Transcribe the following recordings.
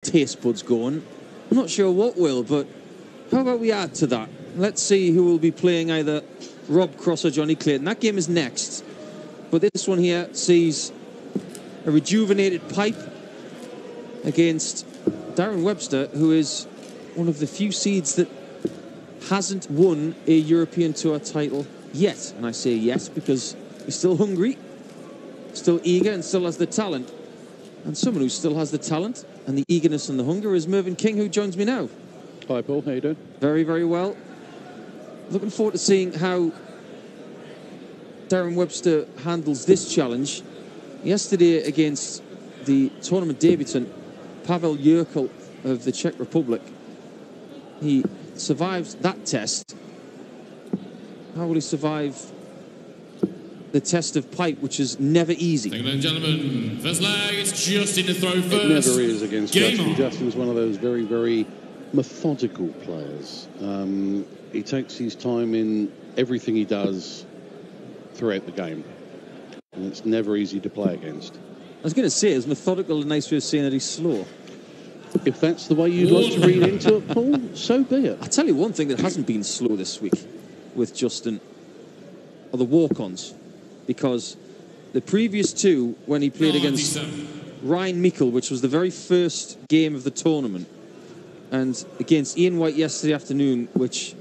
taste buds going. I'm not sure what will, but how about we add to that? Let's see who will be playing either Rob Cross or Johnny Clayton. That game is next. But this one here sees a rejuvenated Pipe against Darren Webster, who is one of the few seeds that hasn't won a European Tour title yet. And I say yet because he's still hungry, still eager, and still has the talent. And someone who still has the talent and the eagerness and the hunger is Mervyn King, who joins me now. Hi, Paul. How you doing? Very, very well. Looking forward to seeing how Darren Webster handles this challenge. Yesterday against the tournament debutant Pavel Yerkel of the Czech Republic, he survived that test. How will he survive the test of Pipe, which is never easy? Ladies and gentlemen, first leg, it's Justin to throw first. It never is against Justin. On. Justin's one of those very, very methodical players. He takes his time in everything he does throughout the game, and it's never easy to play against. I was going to say, is methodical a nice way of saying that he's slow? If that's the way you'd like to read into it, Paul, so be it. I'll tell you one thing that hasn't been slow this week with Justin are the walk-ons, because the previous two, when he played against Ryan Meikle, which was the very first game of the tournament, and against Ian White yesterday afternoon, which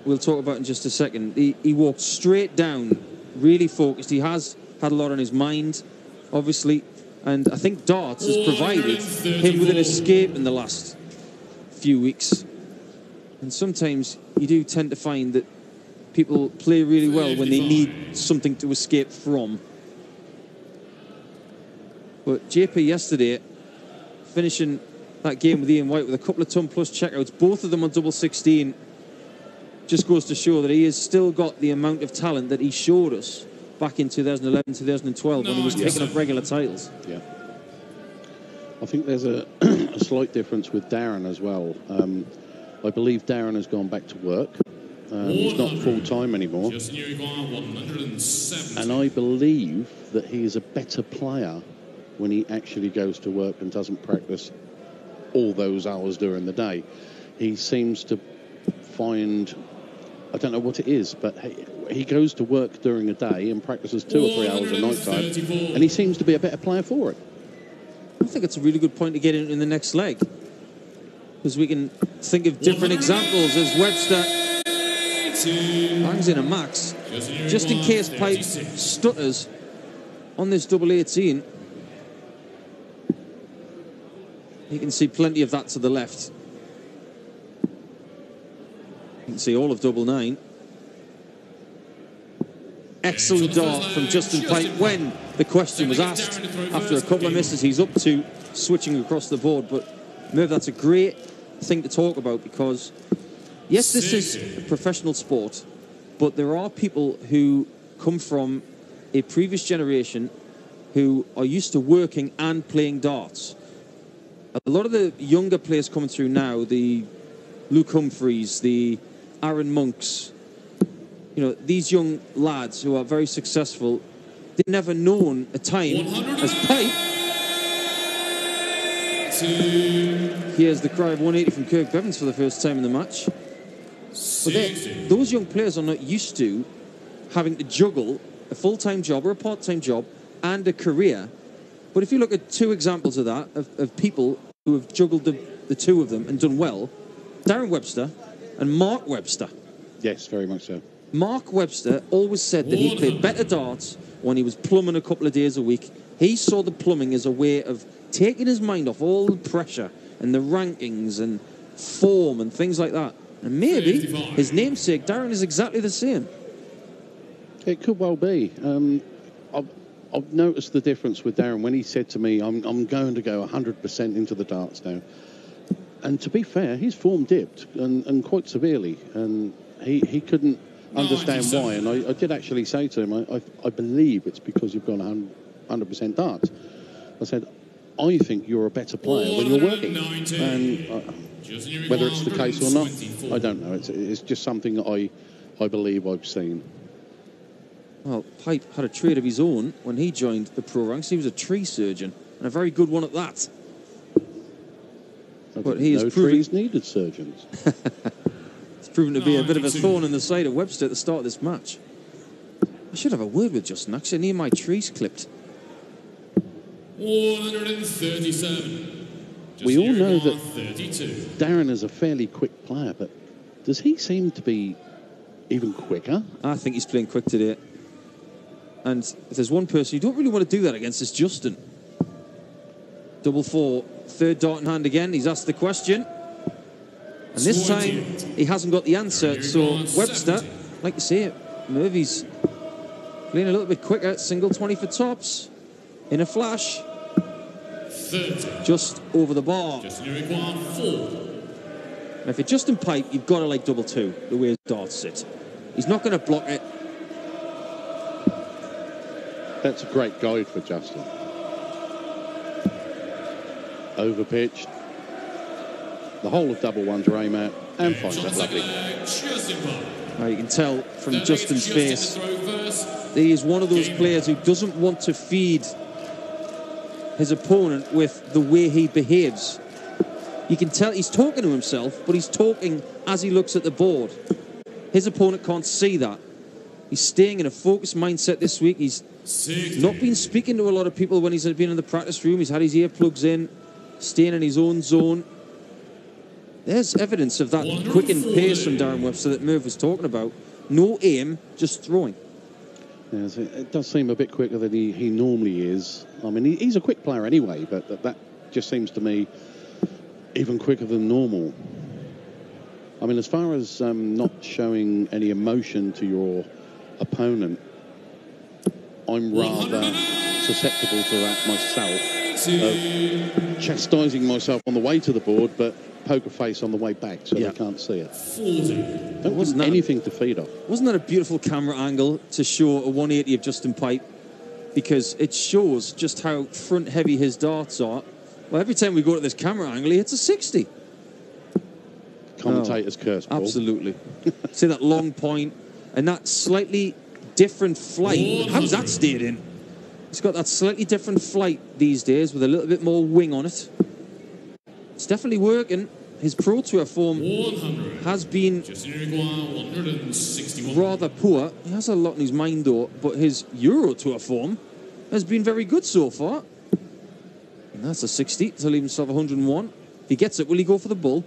we'll talk about in just a second, he walked straight down, really focused. He has had a lot on his mind, obviously, and I think darts has provided him with an escape in the last few weeks. And sometimes you do tend to find that people play really well when they need something to escape from. But JP yesterday, finishing that game with Ian White with a couple of ton-plus checkouts, both of them on double 16, just goes to show that he has still got the amount of talent that he showed us back in 2011, 2012 when he was picking up regular titles. Yeah. I think there's a slight difference with Darren as well. I believe Darren has gone back to work. He's not full-time anymore. And I believe that he is a better player when he actually goes to work and doesn't practice all those hours during the day. He seems to find, I don't know what it is, but he goes to work during a day and practices 2 or 3 hours a night time, and he seems to be a better player for it. I think it's a really good point to get in the next leg, because we can think of different examples as Webster bangs in a max, just in case Pipe stutters on this double 18. You can see plenty of that to the left. You can see all of double 9. Excellent dart from Justin Pipe when the question was asked. After a couple of misses, he's up to switching across the board. But Merv, that's a great thing to talk about, because yes, this is a professional sport, but there are people who come from a previous generation who are used to working and playing darts. A lot of the younger players coming through now, the Luke Humphreys, the Aaron Monks, you know, these young lads who are very successful, they've never known a time as Pipe. Here's the cry of 180 from Kirk Bevins for the first time in the match. But those young players are not used to having to juggle a full-time job or a part-time job and a career. But if you look at 2 examples of that, of people who have juggled the 2 of them and done well, Darren Webster and Mark Webster. Yes, very much so. Mark Webster always said that he played better darts when he was plumbing a couple of days a week. He saw the plumbing as a way of taking his mind off all the pressure and the rankings and form and things like that. And maybe his namesake, Darren, is exactly the same. It could well be. I've noticed the difference with Darren when he said to me, I'm going to go 100% into the darts now. And to be fair, his form dipped and quite severely. And he couldn't understand why. And I did actually say to him, I believe it's because you've gone 100% darts. I said, I think you're a better player when you're working. And whether it's the case or not, I don't know. It's just something that I believe I've seen. Well, Pipe had a trade of his own when he joined the pro ranks. He was a tree surgeon, and a very good one at that. But he is no proving trees needed surgeons. it's proven to be a bit of a thorn in the side of Webster at the start of this match. I should have a word with Justin. Actually, I need my trees clipped. 137. We all know that 32. Darren is a fairly quick player, but does he seem to be even quicker? I think he's playing quick today. And if there's one person you don't really want to do that against, it's Justin. Double four, third dart in hand again. He's asked the question. And this time, he hasn't got the answer. So Webster, like you say, Murphy's playing a little bit quicker. Single 20 for tops. In a flash. 30. Just over the bar. Just you require 4. Now, if you're Justin Pipe, you've got to like double two, the way his darts sit. He's not going to block it. That's a great guide for Justin. Overpitched. The whole of double one to aim at and finds that lovely. Now you can tell from Justin's face, he is one of those players who doesn't want to feed his opponent with the way he behaves. You can tell he's talking to himself, but he's talking as he looks at the board. His opponent can't see that. He's staying in a focused mindset this week. He's not been speaking to a lot of people when he's been in the practice room. He's had his earplugs in, staying in his own zone. There's evidence of that quickened pace from Darren Webster that Murph was talking about. No aim, just throwing. Yes, it does seem a bit quicker than he normally is. I mean, he's a quick player anyway, but that just seems to me even quicker than normal. I mean, as far as not showing any emotion to your opponent, I'm rather susceptible to that myself. Chastising myself on the way to the board, but poker face on the way back so they can't see it. 40. Don't give them anything to feed off. Wasn't that a beautiful camera angle to show a 180 of Justin Pipe? Because it shows just how front heavy his darts are. Well, every time we go to this camera angle, he hits a 60. Commentator's curse, Paul. Absolutely. See that long point and that slightly different flight. How's that stayed in? It's got that slightly different flight these days with a little bit more wing on it. It's definitely working. His Pro Tour form has been rather poor. He has a lot in his mind though, but his Euro Tour form has been very good so far. And that's a 60 to leave himself 101. If he gets it, will he go for the bull?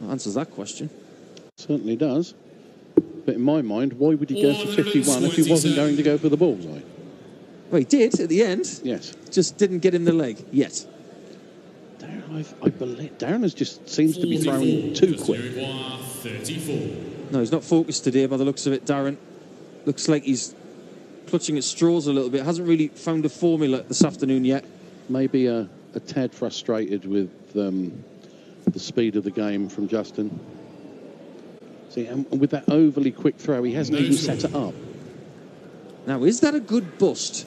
That answers that question. Certainly does. But in my mind, why would he go for 51 if he wasn't going to go for the bullseye? Well, he did at the end. Yes. Just didn't get in the leg yet. Darren, I believe Darren just seems to be throwing too quick. 34. No, he's not focused today by the looks of it, Darren. Looks like he's clutching at straws a little bit. Hasn't really found a formula this afternoon yet. Maybe a tad frustrated with the speed of the game from Justin. See, and with that overly quick throw, he hasn't even set it up. Now, is that a good bust?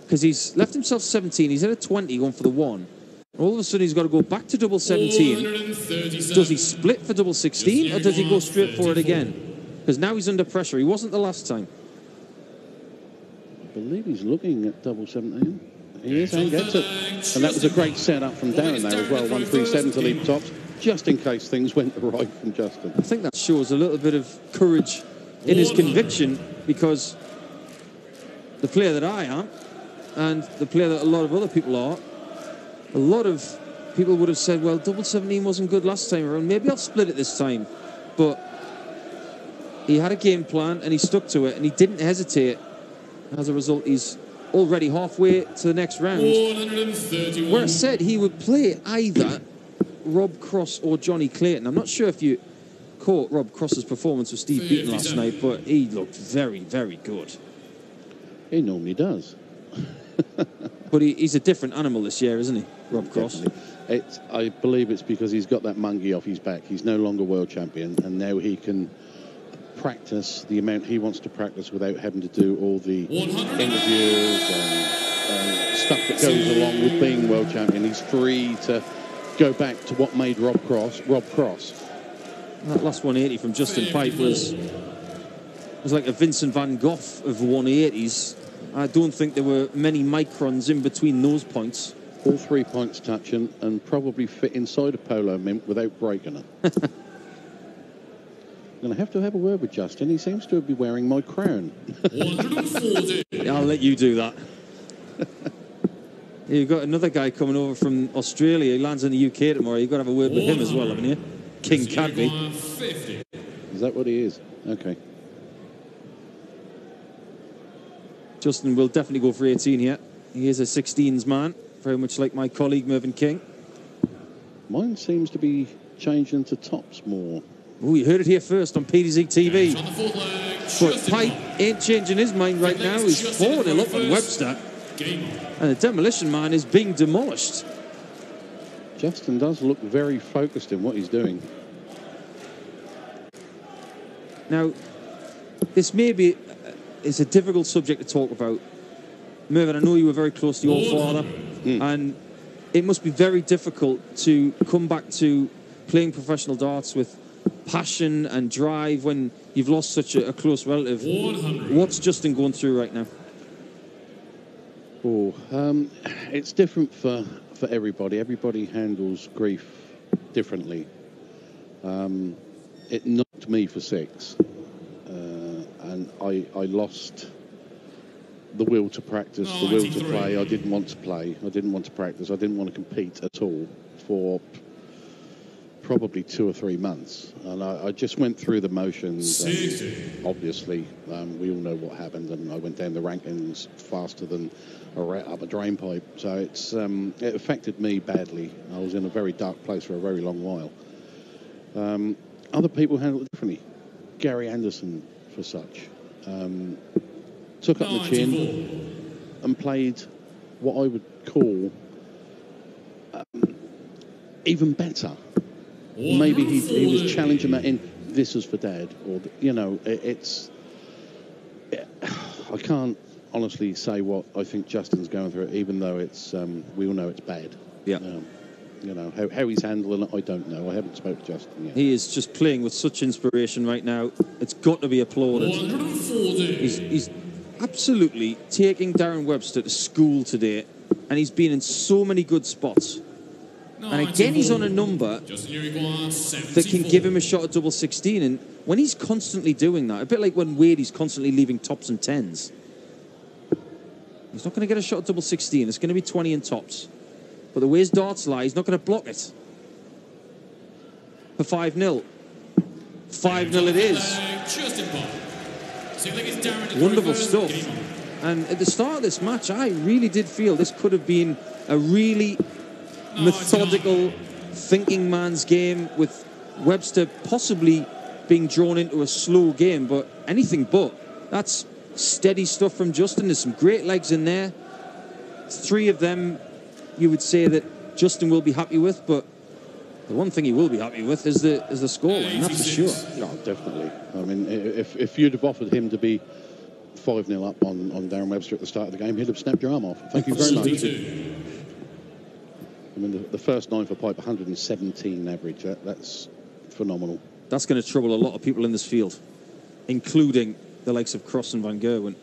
Because he's left himself 17. He's at a 20 going for the 1. All of a sudden, he's got to go back to double 17. Does he split for double 16 or does he go straight for it again? Because now he's under pressure. He wasn't the last time. I believe he's looking at double 17. He is, and gets it. And that was a great setup from Darren there as well. 137 to leap tops, just in case things went right from Justin. I think that shows a little bit of courage in his conviction, because the player that I am and the player that a lot of other people are, a lot of people would have said, well, double 17 wasn't good last time around, maybe I'll split it this time. But he had a game plan and he stuck to it and he didn't hesitate. As a result, he's already halfway to the next round, where I said he would play either Rob Cross or Johnny Clayton. I'm not sure if you caught Rob Cross's performance with Steve Beaton last night, but he looked very, very good. He normally does. But he's a different animal this year, isn't he, Rob Cross? I believe it's because he's got that monkey off his back. He's no longer world champion, and now he can practice the amount he wants to practice without having to do all the interviews and stuff that goes along with being world champion. He's free to go back to what made Rob Cross. That last 180 from Justin Pipe was like a Vincent van Gogh of 180s. I don't think there were many microns in between those points. All 3 points touching and probably fit inside a polo mint without breaking it. I'm going to have a word with Justin. He seems to be wearing my crown. 140. I'll let you do that. You've got another guy coming over from Australia. He lands in the UK tomorrow. You've got to have a word with him as well, haven't you? King Cadby. Is that what he is? Okay. Justin will definitely go for 18 here. He is a 16s man, very much like my colleague Mervyn King. Mine seems to be changing to tops more. Oh, you heard it here first on PDC TV. But Pipe ain't changing his mind right now. He's 4-0 up on Webster. And the Demolition Man is being demolished. Justin does look very focused in what he's doing. Now, this may be it's a difficult subject to talk about. Mervyn, I know you were very close to your father, and it must be very difficult to come back to playing professional darts with passion and drive when you've lost such a close relative. 100. What's Justin going through right now? Oh, it's different for everybody. Everybody handles grief differently. It knocked me for 6, and I lost the will to practice, the will to play. I didn't want to play. I didn't want to practice. I didn't want to compete at all for probably 2 or 3 months. And I just went through the motions. And obviously, we all know what happened, and I went down the rankings faster than a rat up a drain pipe. So it affected me badly. I was in a very dark place for a very long while. Other people handle it differently. Gary Anderson, for such, took up the chin and played what I would call even better. Maybe he was challenging that in "This is for Dad," or I can't honestly say what I think Justin's going through, even though it's we all know it's bad. Yeah. How he's handling it, I don't know. I haven't spoken to Justin yet. He is just playing with such inspiration right now. It's got to be applauded. 140. He's absolutely taking Darren Webster to school today, and he's been in so many good spots. And again, he's on a number that can give him a shot at double 16. And when he's constantly doing that, a bit like when Wade, he's constantly leaving tops and 10s. He's not going to get a shot at double 16. It's going to be 20 and tops. But the way his darts lie, he's not going to block it. For 5-0. 5-0 it is. Wonderful stuff. And at the start of this match, I really did feel this could have been a really methodical, thinking man's game, with Webster possibly being drawn into a slow game, but anything but. That's steady stuff from Justin. There's some great legs in there. 3 of them you would say that Justin will be happy with, but the one thing he will be happy with is the scoreline, that's for sure. No, definitely. I mean, if you'd have offered him to be 5-0 up on Darren Webster at the start of the game, he'd have snapped your arm off. Thank you very much. I mean, the first 9 for Pipe, 117 average. That's phenomenal. That's going to trouble a lot of people in this field, including the likes of Cross and Van Gerwen,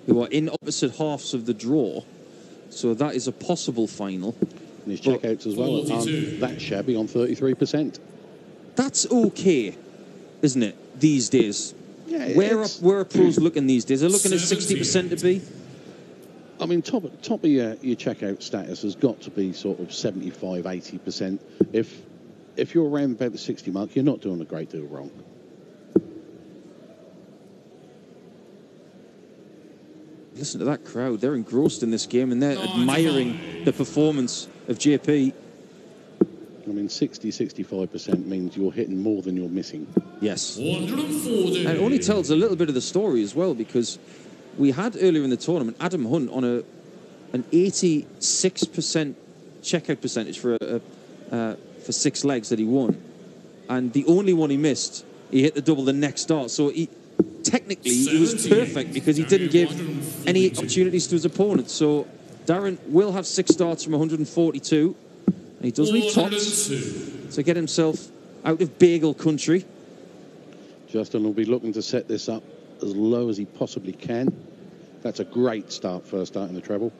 who are in opposite halves of the draw. So that is a possible final. And his checkouts as well aren't that shabby on 33%. That's okay, isn't it, these days? Yeah, where are pros looking these days? They're looking at 60% to be? I mean, top of your checkout status has got to be sort of 75, 80%. If you're around about the 60 mark, you're not doing a great deal wrong. Listen to that crowd. They're engrossed in this game, and they're admiring the performance of JP. I mean, 60, 65% means you're hitting more than you're missing. Yes. 140. And it only tells a little bit of the story as well, because we had earlier in the tournament Adam Hunt on an 86% checkout percentage for 6 legs that he won, and the only one he missed, he hit the double the next start. So technically he was perfect because he didn't give any opportunities to his opponent. So Darren will have 6 starts from 142, and he does need tops to get himself out of bagel country. Justin will be looking to set this up as low as he possibly can. That's a great start, first start in the treble.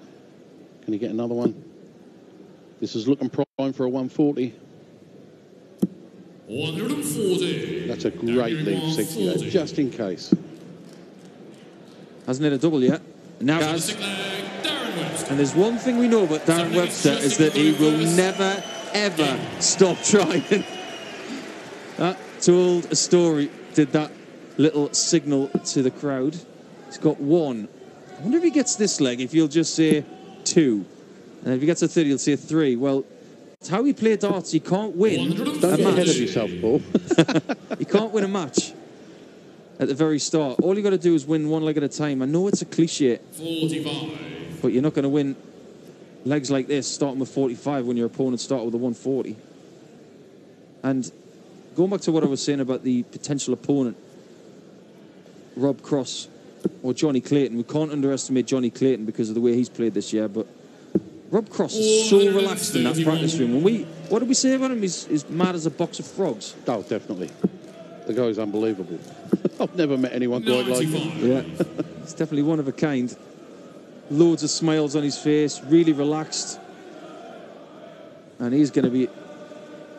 Can he get another one? This is looking prime for a 140. 140. That's a great lead, 60 there, just in case. Hasn't hit a double yet. Now has. And there's one thing we know about Darren Webster is that he will never, ever stop trying. That told a story, did that little signal to the crowd. He's got one. I wonder if he gets this leg, if he'll just say 2. And if he gets a 30, he'll say 3. Well, it's how he plays darts. He can't win Don't a get match. ahead of yourself, Paul. He can't win a match at the very start. All you got to do is win one leg at a time. I know it's a cliche, 45. but you're not going to win legs like this starting with 45 when your opponent started with a 140. And going back to what I was saying about the potential opponent, Rob Cross or Johnny Clayton. We can't underestimate Johnny Clayton because of the way he's played this year, but Rob Cross is so relaxed in that practice room. What did we say about him? He's mad as a box of frogs. Oh, definitely. The guy's unbelievable. I've never met anyone quite like him. Yeah, he's definitely one of a kind. Loads of smiles on his face, really relaxed. And he's going to be,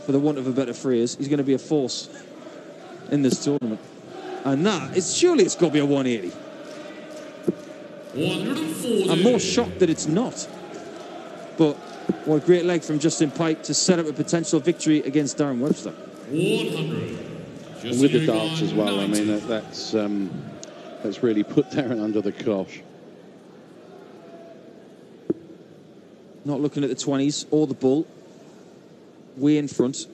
for the want of a better phrase, he's going to be a force in this tournament. And that is, surely it's got to be a 180. 140. I'm more shocked that it's not. But what a great leg from Justin Pipe to set up a potential victory against Darren Webster. 100. And with the darts as well, I mean, that's really put Darren under the cosh. Not looking at the 20s or the bull. Way in front.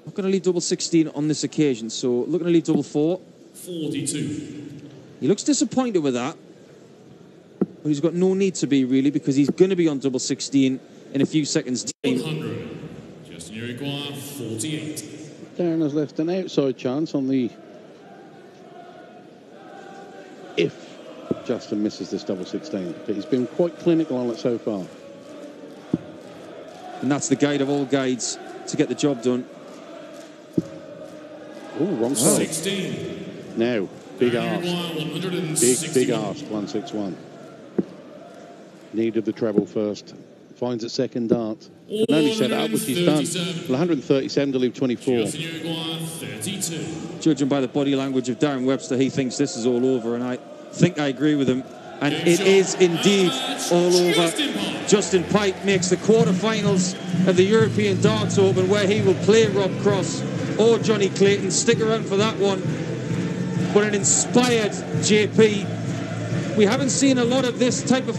Not going to leave double 16 on this occasion, so looking to leave double 4. 42. He looks disappointed with that. But he's got no need to be, really, because he's going to be on double 16 in a few seconds' time. 100. Justin Uruguay, 48. Darren has left an outside chance on the... if Justin misses this double 16. But he's been quite clinical on it so far. And that's the guide of all guides to get the job done. Oh, wrong side. 16. Now, big arse. 161. Big arse, 161. Needed the treble first. Finds it second dart. And only set up, which he's done. Well, 137 to leave 24. Justin Uruguay, 32. Judging by the body language of Darren Webster, he thinks this is all over, and I think I agree with him. And it is indeed all over. Justin Pipe makes the quarterfinals of the European Darts Open, where he will play Rob Cross or Johnny Clayton. Stick around for that one. But an inspired JP. We haven't seen a lot of this type of